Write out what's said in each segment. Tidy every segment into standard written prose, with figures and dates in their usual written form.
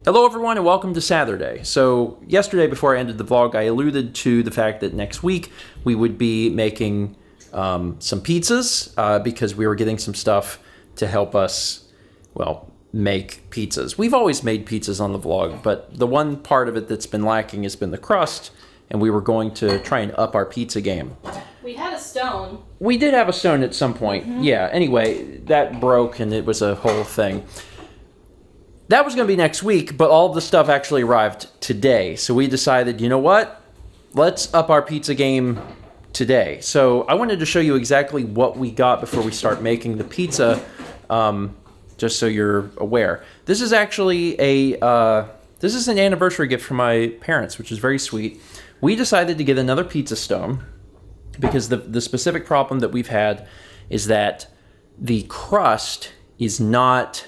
Hello everyone and welcome to Saturday. So yesterday before I ended the vlog, I alluded to the fact that next week we would be making some pizzas because we were getting some stuff to help us, well, make pizzas. We've always made pizzas on the vlog, but the one part of it that's been lacking has been the crust, and we were going to try and up our pizza game. We had a stone. We did have a stone at some point, yeah. Anyway, that broke and it was a whole thing. That was going to be next week, but all of the stuff actually arrived today. So we decided, you know what? Let's up our pizza game today. So I wanted to show you exactly what we got before we start making the pizza, just so you're aware. This is actually this is an anniversary gift from my parents, which is very sweet. We decided to get another pizza stone because the specific problem that we've had is that the crust is not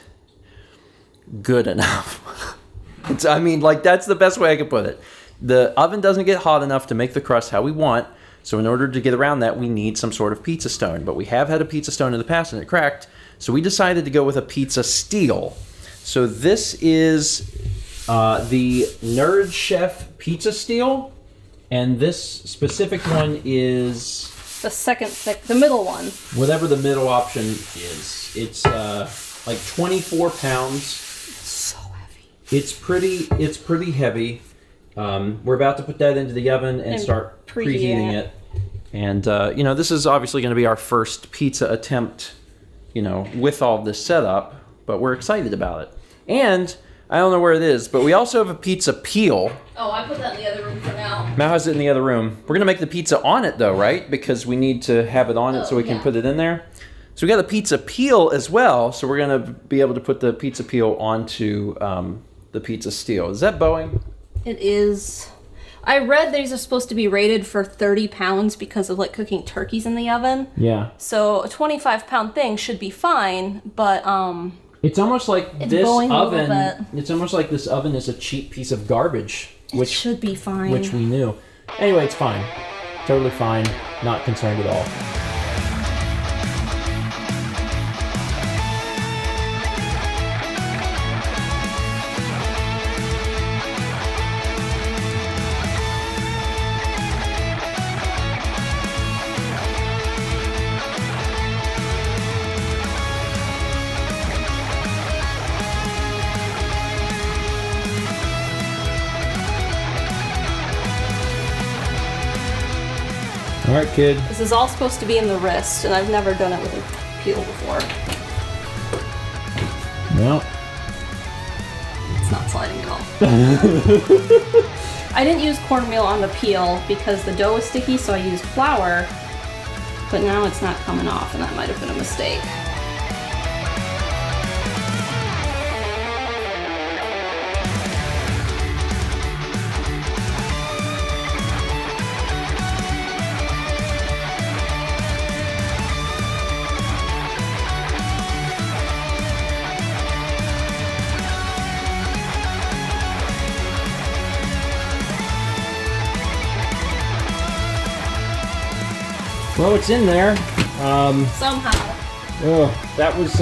good enough. I mean, like, that's the best way I could put it. The oven doesn't get hot enough to make the crust how we want, so in order to get around that, we need some sort of pizza stone. But we have had a pizza stone in the past and it cracked, so we decided to go with a pizza steel. So this is the Nerd Chef Pizza Steel, and this specific one is The second thick, the middle one. whatever the middle option is. It's like 24 pounds. So heavy. It's pretty heavy. We're about to put that into the oven and start preheating it. And you know, this is obviously going to be our first pizza attempt, you know, with all this setup, but we're excited about it. And I don't know where it is, but we also have a pizza peel. Oh, I put that in the other room for now. Mal has it in the other room. We're going to make the pizza on it though, right? Because we need to have it on it so we can put it in there. So we got a pizza peel as well, so we're going to be able to put the pizza peel onto the pizza steel. Is that Boeing? It is. I read these are supposed to be rated for 30 pounds because of like cooking turkeys in the oven. Yeah. So a 25-pound thing should be fine, but it's almost like it's this Boeing oven. It's almost like this oven is a cheap piece of garbage, which should be fine. Which we knew. Anyway, it's fine. Totally fine. Not concerned at all. All right, kid. This is all supposed to be in the wrist, and I've never done it with a peel before. No. It's not sliding at all. I didn't use cornmeal on the peel because the dough was sticky, so I used flour, but now it's not coming off, and that might have been a mistake. Well, it's in there. Somehow. Oh, that was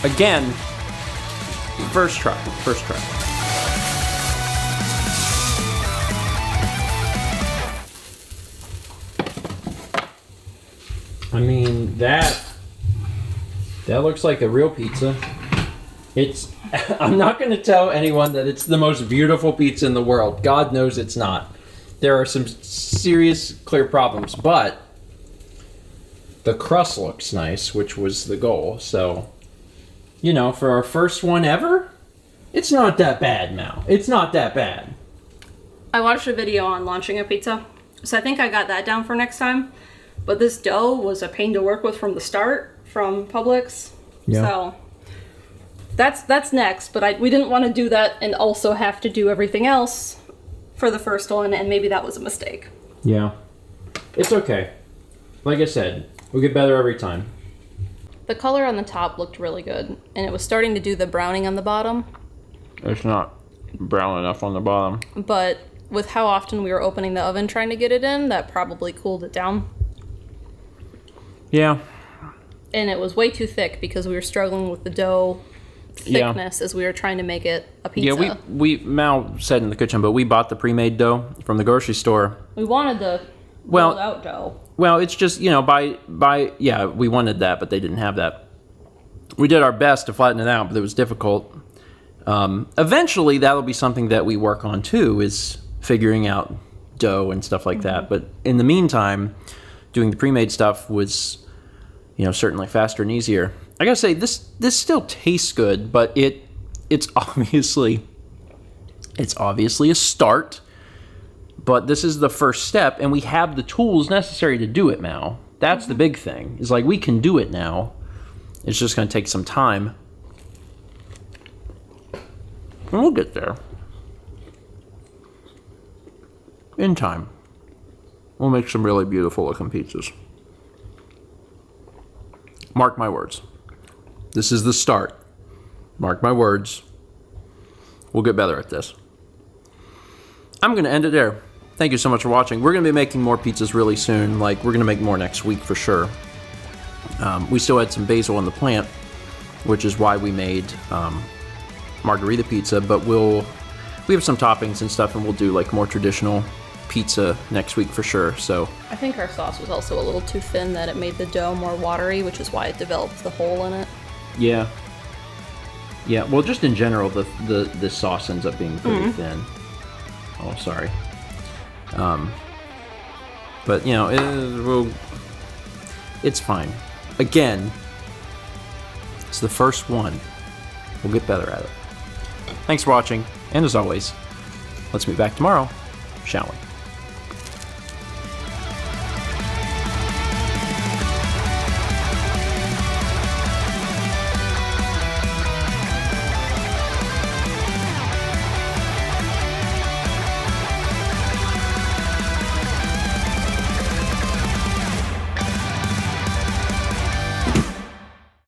again, first try. I mean, that looks like a real pizza. I'm not going to tell anyone that it's the most beautiful pizza in the world. God knows it's not. There are some serious, clear problems, but the crust looks nice, which was the goal. So, you know, for our first one ever, it's not that bad now. It's not that bad. I watched a video on launching a pizza, so I think I got that down for next time. But this dough was a pain to work with from the start, from Publix. Yeah. So that's next, but we didn't want to do that and also have to do everything else for the first one, and maybe that was a mistake. Yeah. It's okay. Like I said, we'll get better every time. The color on the top looked really good, and it was starting to do the browning on the bottom. It's not brown enough on the bottom. But with how often we were opening the oven trying to get it in, that probably cooled it down. Yeah. and it was way too thick because we were struggling with the dough thickness as we were trying to make it a pizza. Yeah, we Mal said in the kitchen, but we bought the pre-made dough from the grocery store. We wanted the rolled out dough. Well, it's just, you know, yeah, we wanted that, but they didn't have that. We did our best to flatten it out, but it was difficult. Eventually, that'll be something that we work on too, is figuring out dough and stuff like that. But in the meantime, doing the pre-made stuff was, you know, certainly faster and easier. I gotta say, this still tastes good, but it's obviously a start. But this is the first step, and we have the tools necessary to do it now. That's the big thing. Is like, we can do it now. It's just gonna take some time. And we'll get there. In time. We'll make some really beautiful looking pizzas. Mark my words. This is the start. Mark my words. We'll get better at this. I'm going to end it there. Thank you so much for watching. We're going to be making more pizzas really soon. Like, we're going to make more next week for sure. We still had some basil in the plant, which is why we made margarita pizza, but we have some toppings and stuff, and we'll do like more traditional pizza next week for sure. So I think our sauce was also a little too thin, that it made the dough more watery, which is why it developed the hole in it. Yeah. Yeah, well, just in general, the sauce ends up being pretty thin. Oh, sorry. But, you know, it's fine. Again, it's the first one. We'll get better at it. Thanks for watching, and as always, let's meet back tomorrow, shall we?